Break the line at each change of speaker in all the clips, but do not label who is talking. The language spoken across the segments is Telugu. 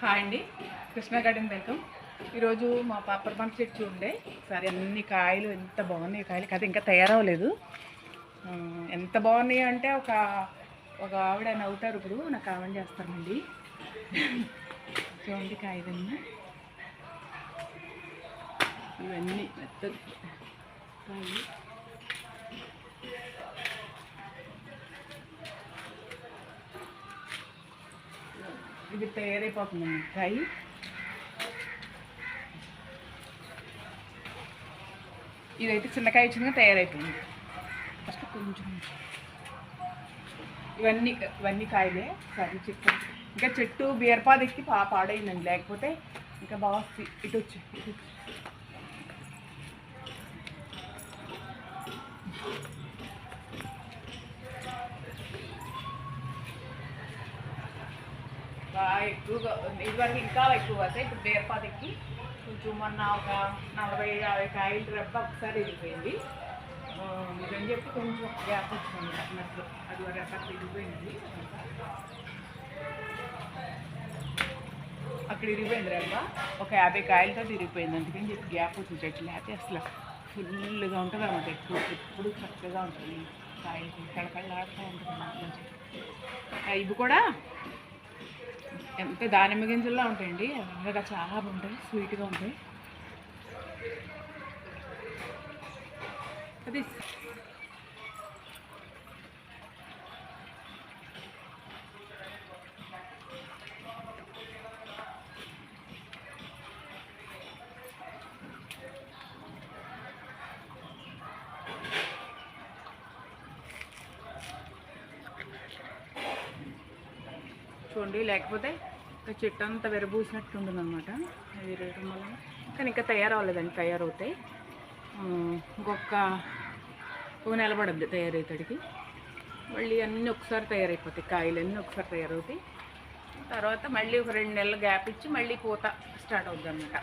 హాయ్ అండి, కృష్ణ గార్డెన్ వెల్కమ్. ఈరోజు మా పాపర్ పంట చెట్టు చూడండి. ఒకసారి అన్ని కాయలు ఎంత బాగున్నాయి. కాయలు కదా ఇంకా తయారవ్వలేదు. ఎంత బాగున్నాయి అంటే ఒక ఆవిడ నవ్వుతారు. ఇప్పుడు నాకు కామెంట్ చేస్తారండి. చూడండి కాయలన్నీ, ఇవన్నీ మెత్త కాయలు. ఇది తయారైపోతుందండి కాయ. ఇదైతే చిన్నకాయ వచ్చిందిగా తయారైపోయింది. ఫస్ట్ కొంచెం ఇవన్నీ కాయలే. సరే చెట్టు ఇంకా చెట్టు బీరపాదెక్కి పాడైందండి. లేకపోతే ఇంకా బాగా ఇటు వచ్చి బాగా ఎక్కువగా ఇదివరకు ఇంకా ఎక్కువ అవుతాయి. ఇప్పుడు బీరపాదెక్కి కొంచెం మొన్న ఒక 40-50 కాయలు రెబ్బ ఒకసారి వెళ్ళిపోయింది. ఇదని చెప్పి కొంచెం గ్యాప్ వచ్చింది అన్నట్లు. అది రెబ్బ ఇరిగిపోయింది. అక్కడ ఇరిగిపోయింది రెబ్బ. ఒక 50 కాయలతో ఇరిగిపోయింది. అందుకని చెప్పి గ్యాప్ వచ్చింది. చెట్లు లేకపోతే అసలు ఫుల్గా ఉంటుంది అన్నమాట. ఎప్పుడు చక్కగా ఉంటుంది. కాయలు కళకళలాడుతూ ఉంటుంది మంచిగా. ఇవి కూడా ఎంత దానిమ్మ గింజల్లో ఉంటాయండి. అవన్నీ చాలా బాగుంటాయి, స్వీట్గా ఉంటాయి. అది చూడండి, లేకపోతే ఇంకా చెట్టు అంతా విరబూసినట్టు ఉంటుంది అనమాట. అది విరగడం వల్ల కానీ ఇంకా తయారవ్వలేదండి. తయారవుతాయి. ఇంకొక నిలబడద్దు తయారవుతాడికి. మళ్ళీ అన్నీ ఒకసారి తయారైపోతాయి. కాయలన్నీ ఒకసారి తయారవుతాయి. తర్వాత మళ్ళీ ఒక 2 నెలలు గ్యాప్ ఇచ్చి మళ్ళీ పూత స్టార్ట్ అవుతుంది అనమాట.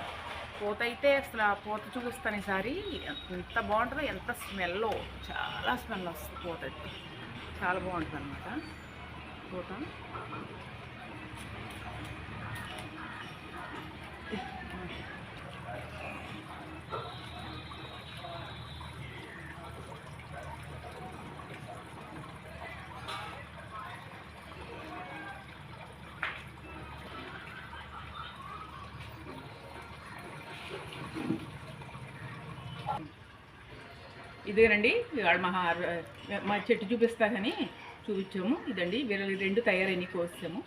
పూత అయితే అసలు ఆ పూత చూపిస్తాను ఈసారి. ఎంత బాగుంటుందో, ఎంత స్మెల్లో, చాలా స్మెల్ వస్తుంది పూత అయితే. చాలా బాగుంటుంది అనమాట పూత. ఇదేనండి మా చెట్టు చూపిస్తానని చూపించాము. ఇదండి వీళ్ళు 2 తయారైనవి కోసాము.